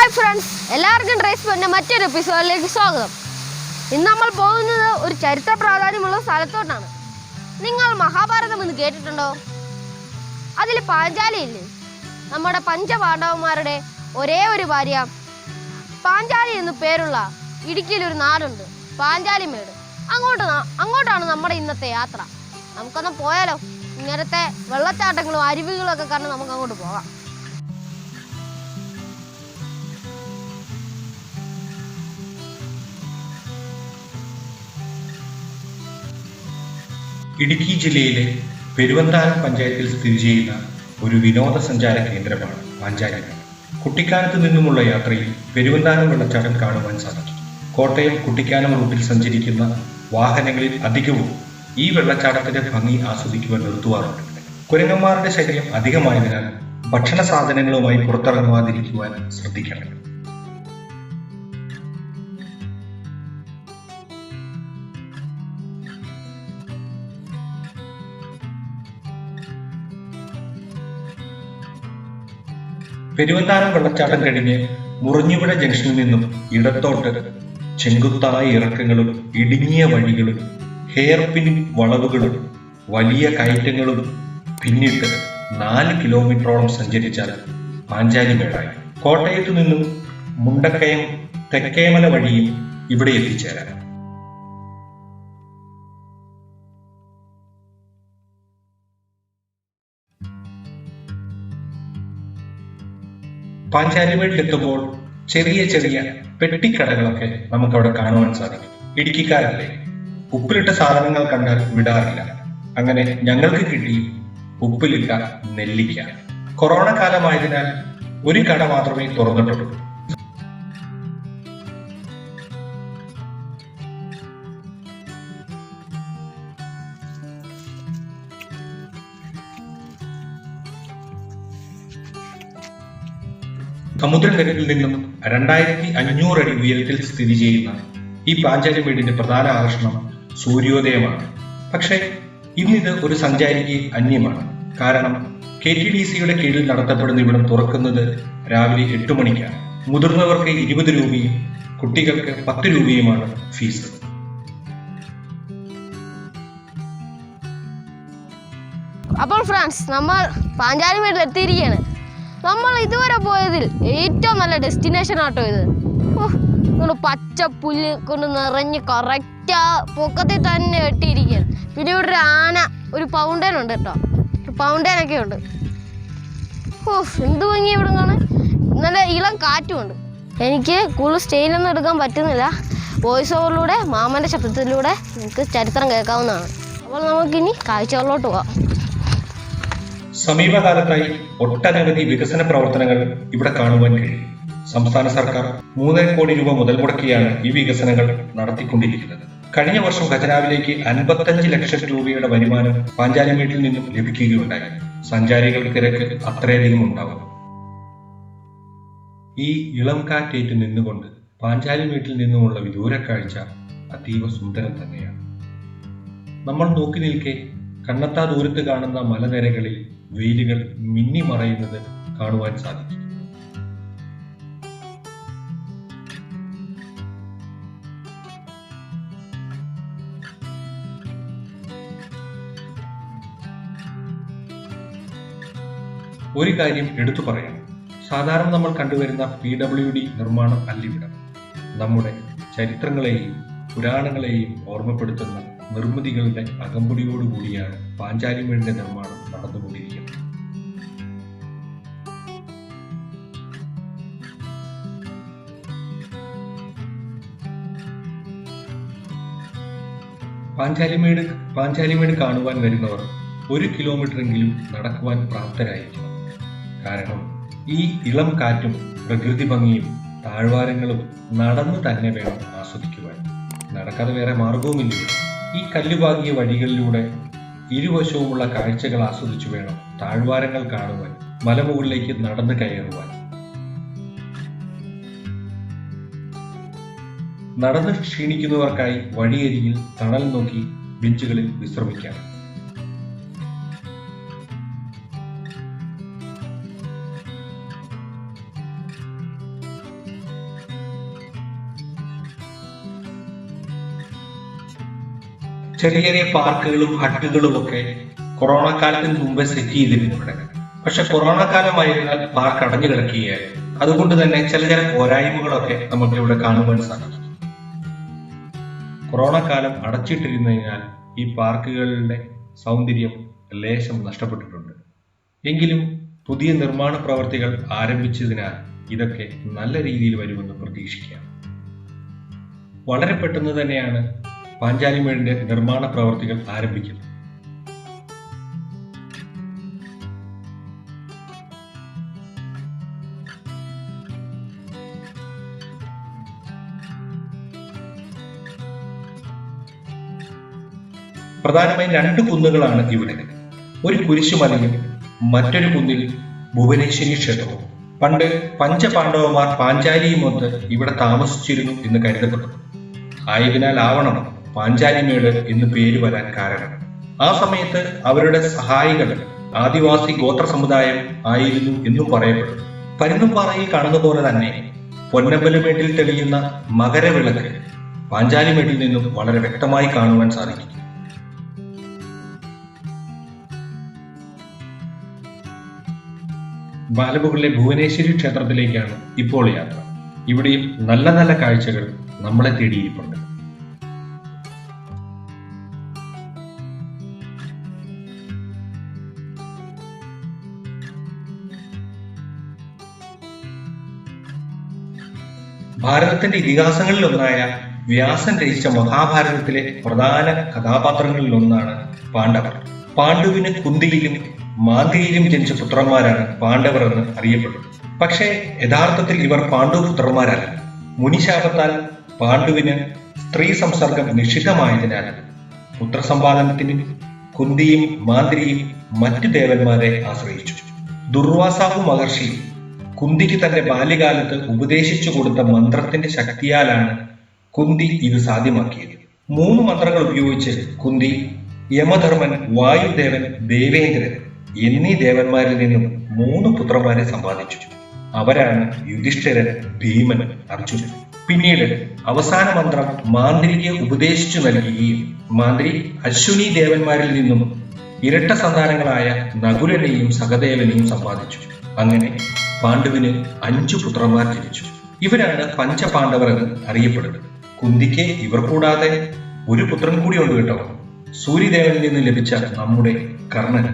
Hi friends, എല്ലാവർക്കും ഡ്രൈസ് പിന്നെ മറ്റൊരു എപ്പിസോഡിലേക്ക് സ്വാഗതം. ഇന്ന് നമ്മൾ പോകുന്നത് ഒരു ചരിത്ര പ്രാധാന്യമുള്ള സ്ഥലത്തോട്ടാണ്. നിങ്ങൾ മഹാഭാരതം എന്ന് കേട്ടിട്ടുണ്ടോ? അതിൽ പാഞ്ചാലിയില്ലേ, നമ്മുടെ പഞ്ചപാണ്ഡവന്മാരുടെ ഒരേ ഒരു ഭാര്യ പാഞ്ചാലി എന്ന് പേരുള്ള ഇടുക്കിയിൽ ഒരു നാടുണ്ട്, പാഞ്ചാലിമേട്. അങ്ങോട്ടാണ് നമ്മുടെ ഇന്നത്തെ യാത്ര. നമുക്കൊന്ന് പോയാലോ? ഇങ്ങനത്തെ വെള്ളച്ചാട്ടങ്ങളും അരുവികളും ഒക്കെ കണ്ട് നമുക്ക് അങ്ങോട്ട് പോകാം. ഇടുക്കി ജില്ലയിലെ പെരുവന്താനം പഞ്ചായത്തിൽ സ്ഥിതി ചെയ്യുന്ന ഒരു വിനോദസഞ്ചാര കേന്ദ്രമാണ് പാഞ്ചാലിമേട്. കുട്ടിക്കാനത്ത് നിന്നുമുള്ള യാത്രയിൽ പെരുവന്താനം വെള്ളച്ചാട്ടം കാണുവാൻ സാധിക്കും. കോട്ടയം കുട്ടിക്കാനം റൂട്ടിൽ സഞ്ചരിക്കുന്ന വാഹനങ്ങളിൽ അധികവും ഈ വെള്ളച്ചാട്ടത്തിന്റെ ഭംഗി ആസ്വദിക്കുവാൻ നിർത്തുവാറുണ്ട്. കുരങ്ങന്മാരുടെ ശല്യം അധികമായതിനാൽ ഭക്ഷണ സാധനങ്ങളുമായി പുറത്തിറങ്ങുവാതിരിക്കുവാൻ ശ്രദ്ധിക്കണം. പെരുവന്താനം വെള്ളച്ചാട്ടം കഴിഞ്ഞ് മുറിഞ്ഞുപുഴ ജംഗ്ഷനിൽ നിന്നും ഇടത്തോട്ട് ചെങ്കുത്തായ ഇറക്കങ്ങളും ഇടുങ്ങിയ വഴികളും ഹെയർപിൻ വളവുകളും വലിയ കയറ്റങ്ങളും പിന്നിട്ട് 4 കിലോമീറ്ററോളം സഞ്ചരിച്ചാൽ പാഞ്ചാലിമേടായി. കോട്ടയത്തു നിന്നും മുണ്ടക്കയം തെക്കേമല വഴിയും ഇവിടെ എത്തിച്ചേരാം. പാഞ്ചാലിമേട്ടിലെത്തുമ്പോൾ ചെറിയ ചെറിയ പെട്ടിക്കടകളൊക്കെ നമുക്കവിടെ കാണുവാൻ സാധിക്കും. ഇടുക്കിക്കാരല്ലേ, ഉപ്പിലിട്ട സാധനങ്ങൾ കണ്ടാൽ വിടാറില്ല. അങ്ങനെ ഞങ്ങൾക്ക് കിട്ടി ഉപ്പിലിട്ട നെല്ലിക്ക. കൊറോണ കാലമായതിനാൽ ഒരു കട മാത്രമേ തുറന്നിട്ടുള്ളൂ. സമുദ്രനിരപ്പിൽ നിന്നും 2500 അടി ഉയരത്തിൽ സ്ഥിതി ചെയ്യുന്ന ഈ പാഞ്ചാലിമേടിന്റെ പ്രധാന ആകർഷണം സൂര്യോദയമാണ്. പക്ഷേ ഇന്നിത് ഒരു സഞ്ചാരിക്ക് അന്യമാണ്. കാരണം KTDCയുടെ കീഴിൽ നടത്തപ്പെടുന്ന ഇവിടം തുറക്കുന്നത് രാവിലെ 8 മണിക്കാണ്. മുതിർന്നവർക്ക് 20 രൂപയും കുട്ടികൾക്ക് 10 രൂപയുമാണ് ഫീസ്. അപ്പോൾ ഫ്രണ്ട്സ്, നമ്മൾ പാഞ്ചാലിമേടിൽ എത്തിയിരിക്കുകയാണ്. നമ്മൾ ഇതുവരെ പോയതിൽ ഏറ്റവും നല്ല ഡെസ്റ്റിനേഷൻ ആട്ടോ ഇത്. പച്ച പുല്ല് കൊണ്ട് നിറഞ്ഞ് കറക്റ്റ് പൊക്കത്തിൽ തന്നെ വെട്ടിയിരിക്കുകയാണ്. പിന്നെ ഇവിടെ ഒരു ആന, ഒരു ഫൗണ്ടൈൻ ഉണ്ട് കേട്ടോ, ഫൗണ്ടൈനൊക്കെ ഉണ്ട്. എന്ത് ഭംഗി ഇവിടെ കാണാൻ. നല്ല ഇളം കാറ്റുമുണ്ട്. എനിക്ക് കൂടുതൽ സ്റ്റേയിലൊന്നും എടുക്കാൻ പറ്റുന്നില്ല. വോയിസ് ഓവറിലൂടെ മാമൻ്റെ ശബ്ദത്തിലൂടെ നിങ്ങൾക്ക് ചരിത്രം കേൾക്കാവുന്നതാണ്. അപ്പോൾ നമുക്കിനി കാഴ്ചകളിലോട്ട് പോകാം. സമീപകാലത്തായി ഒട്ടനവധി വികസന പ്രവർത്തനങ്ങൾ ഇവിടെ കാണുവാൻ കഴിയും. സംസ്ഥാന സർക്കാർ 3 കോടി രൂപ മുതൽ മുടക്കിയാണ് ഈ വികസനങ്ങൾ നടത്തിക്കൊണ്ടിരിക്കുന്നത്. കഴിഞ്ഞ വർഷം ഖജനാവിലേക്ക് 55 ലക്ഷം രൂപയുടെ വരുമാനം പാഞ്ചാലിമേട്ടിൽ നിന്നും ലഭിക്കുകയുണ്ടായി. സഞ്ചാരികളുടെ തിരക്ക് അത്രയധികം ഉണ്ടാവും. ഈ ഇളം കാറ്റേറ്റ് നിന്നുകൊണ്ട് പാഞ്ചാലിമേട്ടിൽ നിന്നുമുള്ള വിദൂരക്കാഴ്ച അതീവ സുന്ദരം തന്നെയാണ്. നമ്മൾ നോക്കി നിൽക്കെ കണ്ണെത്താ ദൂരത്ത് കാണുന്ന മലനിരകളിൽ വെയിലുകൾ മിന്നി മറയുന്നത് കാണുവാൻ സാധിക്കും. ഒരു കാര്യം എടുത്തു പറയണം. സാധാരണ നമ്മൾ കണ്ടുവരുന്ന PWD നിർമ്മാണം അല്ലിവിടം. നമ്മുടെ ചരിത്രങ്ങളെയും പുരാണങ്ങളെയും ഓർമ്മപ്പെടുത്തുന്ന നിർമ്മിതികളുടെ അകമ്പടിയോടുകൂടിയാണ് പാഞ്ചാലിമേടിന്റെ നിർമ്മാണം നടന്നുകൊണ്ടിരിക്കുന്നത്. പാഞ്ചാലിമേട് കാണുവാൻ വരുന്നവർ 1 കിലോമീറ്ററെങ്കിലും നടക്കുവാൻ പ്രാപ്തരായിരിക്കണം. കാരണം ഈ ഇളം കാറ്റും പ്രകൃതി ഭംഗിയും താഴ്വാരങ്ങളും നടന്നു തന്നെ വേണം ആസ്വദിക്കുവാൻ. നടക്കാതെ വേറെ മാർഗവുമില്ല. ഈ കല്ലുപാകിയ വഴികളിലൂടെ ഇരുവശവുമുള്ള കാഴ്ചകൾ ആസ്വദിച്ചു വേണം താഴ്വാരങ്ങൾ കാണുവാൻ, മലമുകളിലേക്ക് നടന്നു കയറുവാൻ. നടന്ന് ക്ഷീണിക്കുന്നവർക്കായി വഴിയരികിൽ തണൽ നോക്കി ബെഞ്ചുകളിൽ വിശ്രമിക്കാം. ചെറിയ ചെറിയ പാർക്കുകളും ഹട്ടുകളും ഒക്കെ കൊറോണ കാലത്തിന് മുമ്പേ സെറ്റ് ചെയ്തിരുന്നു ഇവിടെ. പക്ഷെ കൊറോണ കാലമായതിനാൽ പാർക്ക് അടഞ്ഞു കിടക്കുകയായിരുന്നു. അതുകൊണ്ട് തന്നെ ചില പോരായ്മകളൊക്കെ നമുക്ക് ഇവിടെ കാണുവാൻ സാധിക്കും. കൊറോണ കാലം അടച്ചിട്ടിരുന്നതിനാൽ ഈ പാർക്കുകളുടെ സൗന്ദര്യം ലേശം നഷ്ടപ്പെട്ടിട്ടുണ്ട്. എങ്കിലും പുതിയ നിർമ്മാണ പ്രവർത്തികൾ ആരംഭിച്ചതിനാൽ ഇതൊക്കെ നല്ല രീതിയിൽ വരുമെന്ന് പ്രതീക്ഷിക്കാം. വളരെ പെട്ടെന്ന് തന്നെയാണ് പാഞ്ചാലിമേടിന്റെ നിർമ്മാണ പ്രവർത്തികൾ ആരംഭിക്കുന്നത്. പ്രധാനമായും 2 കുന്നുകളാണ് ഇവിടെ. ഒരു കുരിശുമലയും മറ്റൊരു കുന്നിൽ ഭുവനേശ്വരി ക്ഷേത്രവും. പണ്ട് പഞ്ചപാണ്ഡവന്മാർ പാഞ്ചാലിയുമൊത്ത് ഇവിടെ താമസിച്ചിരുന്നു എന്ന് കരുതപ്പെടുന്നു. ആയതിനാലാവണം പാഞ്ചാലിമേട് എന്ന് പേര് വരാൻ കാരണം. ആ സമയത്ത് അവരുടെ സഹായികൾ ആദിവാസി ഗോത്ര സമുദായം ആയിരുന്നു എന്നും പറയപ്പെടുന്നു. പരുന്തുംപാറയിൽ കാണുന്ന പോലെ തന്നെ പൊന്നമ്പലമേട്ടിൽ തെളിയുന്ന മകരവിളക്ക് പാഞ്ചാലിമേട്ടിൽ നിന്നും വളരെ വ്യക്തമായി കാണുവാൻ സാധിക്കും. ബാലമുകളിലെ ഭുവനേശ്വരി ക്ഷേത്രത്തിലേക്കാണ് ഇപ്പോൾ യാത്ര. ഇവിടെയും നല്ല നല്ല കാഴ്ചകൾ നമ്മളെ തേടിയിരിപ്പുണ്ട്. ഭാരതത്തിന്റെ ഇതിഹാസങ്ങളിൽ ഒന്നായ വ്യാസൻ രചിച്ച മഹാഭാരതത്തിലെ പ്രധാന കഥാപാത്രങ്ങളിൽ ഒന്നാണ് പാണ്ഡവർ. പാണ്ഡുവിന് കുന്തിയിലും മാന്ദ്രിയിലും ജനിച്ച പുത്രന്മാരാണ് പാണ്ഡവർ എന്ന് അറിയപ്പെടുന്നത്. പക്ഷേ യഥാർത്ഥത്തിൽ ഇവർ പാണ്ഡുപുത്രന്മാരല്ല. മുനിശാപത്താൽ പാണ്ഡുവിന് സ്ത്രീ സംസർഗം നിഷിദ്ധമായതിനാൽ പുത്രസമ്പാദനത്തിന് കുന്തിയും മാന്ദ്രിയും മറ്റു ദേവന്മാരെ ആശ്രയിച്ചു. ദുർവാസാവ് മഹർഷി കുന്തിക്ക് തന്റെ ബാല്യകാലത്ത് ഉപദേശിച്ചു കൊടുത്ത മന്ത്രത്തിന്റെ ശക്തിയാലാണ് കുന്തി ഇത് സാധ്യമാക്കിയത്. 3 മന്ത്രങ്ങൾ ഉപയോഗിച്ച് കുന്തി യമധർമ്മൻ, വായുദേവൻ, ദേവേന്ദ്രൻ എന്നീ ദേവന്മാരിൽ നിന്നും 3 പുത്രന്മാരെ സമ്പാദിച്ചു. അവരാണ് യുധിഷ്ഠിരൻ, ഭീമൻ, അർജുനൻ. പിന്നീട് അവസാന മന്ത്രം മാന്ത്രിയെ ഉപദേശിച്ചു നൽകുകയും മാന്ത്രി അശ്വിനി ദേവന്മാരിൽ നിന്നും ഇരട്ട സന്താനങ്ങളായ നകുലനെയും സഹദേവനെയും സമ്പാദിച്ചു. അങ്ങനെ പാണ്ഡുവിന് 5 പുത്രന്മാർ ജനിച്ചു. ഇവരാണ് പഞ്ചപാണ്ഡവർ എന്ന് അറിയപ്പെടുന്നത്. കുന്തിക്ക് ഇവർ കൂടാതെ ഒരു പുത്രൻ കൂടി ഉണ്ട് കേട്ടോ, സൂര്യദേവനിൽ നിന്ന് ലഭിച്ച നമ്മുടെ കർണൻ.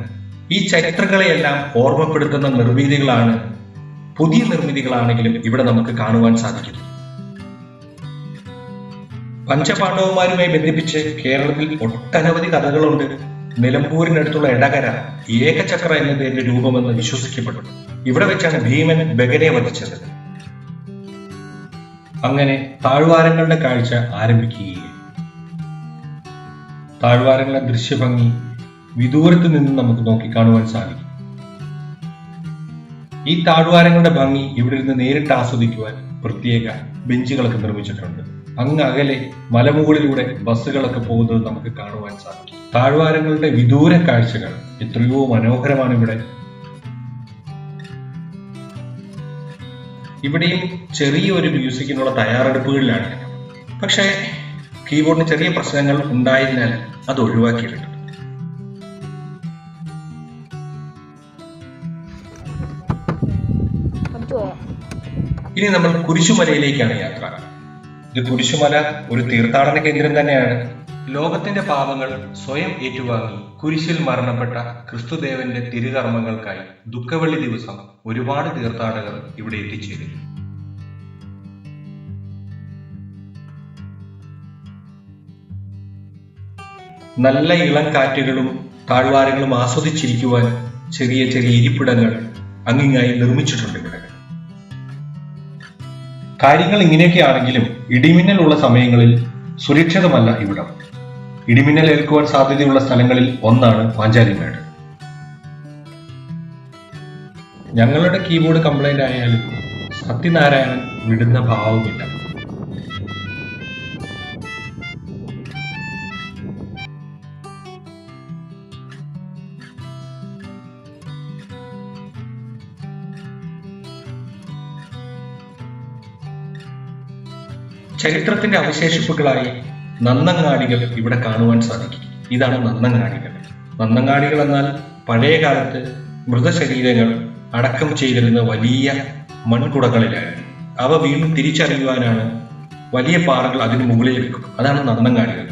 ഈ ചരിത്രങ്ങളെയെല്ലാം ഓർമ്മപ്പെടുത്തുന്ന നിർമ്മിതികളാണ്, പുതിയ നിർമ്മിതികളാണെങ്കിലും ഇവിടെ നമുക്ക് കാണുവാൻ സാധിക്കും. പഞ്ചപാണ്ഡവന്മാരുമായി ബന്ധിപ്പിച്ച് കേരളത്തിൽ ഒട്ടനവധി കഥകളുണ്ട്. നിലമ്പൂരിനടുത്തുള്ള എടകര ഏകചക്ര എന്ന പേരിന്റെ രൂപമെന്ന് വിശ്വസിക്കപ്പെടുന്നു. ഇവിടെ വെച്ചാണ് ഭീമൻ ബഗനെ വധിച്ചത്. അങ്ങനെ താഴ്വാരങ്ങളുടെ കാഴ്ച ആരംഭിക്കുകയും താഴ്വാരങ്ങളുടെ ദൃശ്യഭംഗി വിദൂരത്ത് നിന്ന് നമുക്ക് നോക്കിക്കാണുവാൻ സാധിക്കും. ഈ താഴ്വാരങ്ങളുടെ ഭംഗി ഇവിടെ നിന്ന് നേരിട്ട് ആസ്വദിക്കുവാൻ പ്രത്യേക ബെഞ്ചുകളൊക്കെ നിർമ്മിച്ചിട്ടുണ്ട്. അങ്ങ് അകലെ മലമുകളിലൂടെ ബസ്സുകളൊക്കെ പോകുന്നത് നമുക്ക് കാണുവാൻ സാധിക്കും. താഴ്വാരങ്ങളുടെ വിദൂര കാഴ്ചകൾ എത്രയോ മനോഹരമാണ് ഇവിടെ. ഇവിടെയും ചെറിയൊരു മ്യൂസിക്കിനുള്ള തയ്യാറെടുപ്പുകളിലാണ്. പക്ഷേ കീബോർഡിന് ചെറിയ പ്രശ്നങ്ങൾ ഉണ്ടായതിനാൽ അത് ഒഴിവാക്കിയിട്ടുണ്ട്. ഇനി നമ്മൾ കുരിശുമലയിലേക്കാണ് യാത്ര. ഇത് കുരിശുമല ഒരു തീർത്ഥാടന കേന്ദ്രം തന്നെയാണ്. ലോകത്തിന്റെ പാപങ്ങൾ സ്വയം ഏറ്റുവാങ്ങി കുരിശിൽ മരണപ്പെട്ട ക്രിസ്തുദേവന്റെ തിരുകർമ്മങ്ങൾക്കായി ദുഃഖവെള്ളി ദിവസം ഒരുപാട് തീർത്ഥാടകർ ഇവിടെ എത്തിച്ചേരും. നല്ല ഇളം കാറ്റുകളും താഴ്വാരങ്ങളും ആസ്വദിച്ചിരിക്കുവാൻ ചെറിയ ചെറിയ ഇരിപ്പിടങ്ങൾ അങ്ങിങ്ങായി നിർമ്മിച്ചിട്ടുണ്ട് ഇവിടെ. കാര്യങ്ങൾ ഇങ്ങനെയൊക്കെ ആണെങ്കിലും ഇടിമിന്നൽ ഉള്ള സമയങ്ങളിൽ സുരക്ഷിതമല്ല ഇവിടം. ഇടിമിന്നൽ ഏൽക്കുവാൻ സാധ്യതയുള്ള സ്ഥലങ്ങളിൽ ഒന്നാണ് പാഞ്ചാലിമേട്. ഞങ്ങളുടെ കീബോർഡ് കംപ്ലൈന്റ് ആയാലും സത്യനാരായണൻ വിടുന്ന ഭാവമില്ല. ചരിത്രത്തിന്റെ അവശേഷിപ്പുകളായി നന്നങ്ങാടികൾ ഇവിടെ കാണുവാൻ സാധിക്കും. ഇതാണ് നന്നങ്ങാടികൾ. നന്നങ്ങാടികൾ എന്നാൽ പഴയ കാലത്ത് മൃതശരീരങ്ങൾ അടക്കം ചെയ്തിരുന്ന വലിയ മൺകുടകളിലായിരുന്നു. അവ വീണ്ടും തിരിച്ചറിയുവാനാണ് വലിയ പാറകൾ അതിന് മുകളിൽ വെക്കും. അതാണ് നന്നങ്ങാടികൾ.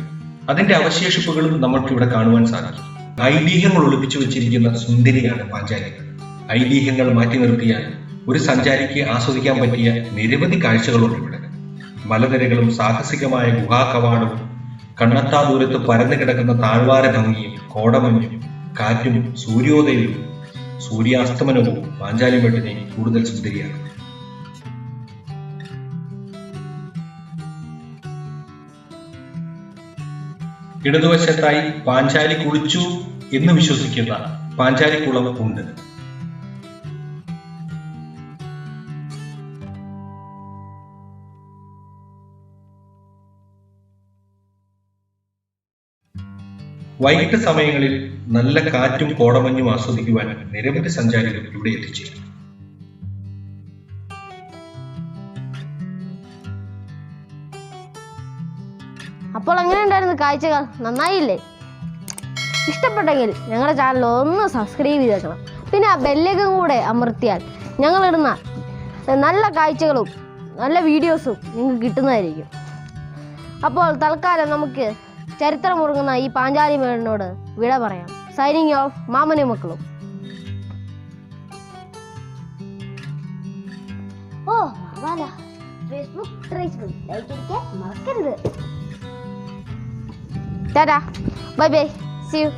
അതിന്റെ അവശേഷിപ്പുകളും നമ്മൾക്ക് ഇവിടെ കാണുവാൻ സാധിക്കും. ഐതിഹ്യങ്ങൾ ഒളിപ്പിച്ചു വെച്ചിരിക്കുന്ന സുന്ദരിയാണ് പാഞ്ചാലികൾ. ഐതിഹ്യങ്ങൾ മാറ്റി നിർത്തിയാൽ ഒരു സഞ്ചാരിക്ക് ആസ്വദിക്കാൻ പറ്റിയ നിരവധി കാഴ്ചകളുണ്ട് ഇവിടെ. മലനിരകളും സാഹസികമായ ഗുഹാ കവാടവും കണ്ണെത്താ ദൂരത്ത് പരന്നു കിടക്കുന്ന താഴ്വാര ഭംഗിയും കോടമഞ്ഞും കാറ്റും സൂര്യോദയവും സൂര്യാസ്തമനവും പാഞ്ചാലിമേട്ടിനെ കൂടുതൽ സുന്ദരിയാണ്. ഇടതുവശത്തായി പാഞ്ചാലി കുളിച്ചു എന്ന് വിശ്വസിക്കുന്ന പാഞ്ചാലിക്കുളം ഉണ്ട്. വൈകിട്ട് സമയങ്ങളിൽ നല്ല കാറ്റും കോടമഞ്ഞും ആസ്വദിക്കുവാൻ നിരവധി സഞ്ചാരികൾ ഇവിടെ എത്തിച്ചേരും. അപ്പോൾ എങ്ങനെ ഉണ്ടായിരുന്നു കാഴ്ചകൾ? നന്നായില്ലേ? ഇഷ്ടപ്പെട്ടെങ്കിൽ ഞങ്ങളുടെ ചാനൽ ഒന്ന് സബ്സ്ക്രൈബ് ചെയ്തേക്കണം. പിന്നെ ആ ബെല്ലൈക്കൺ കൂടെ അമർത്തിയാൽ ഞങ്ങളിടുന്ന നല്ല കാഴ്ചകളും നല്ല വീഡിയോസും നിങ്ങൾക്ക് കിട്ടുന്നതായിരിക്കും. അപ്പോൾ തൽക്കാലം നമുക്ക് ചരിത്രമുറങ്ങുന്ന ഈ പാഞ്ചാലിമേടിനോട് വിട പറയാം. സൈനിങ് ഓഫ്, മാമനും മക്കളും. ഫേസ്ബുക്ക് ലൈക്ക് അടിക്കാൻ മറക്കരുത്. Ta-ta, bye bye, see U.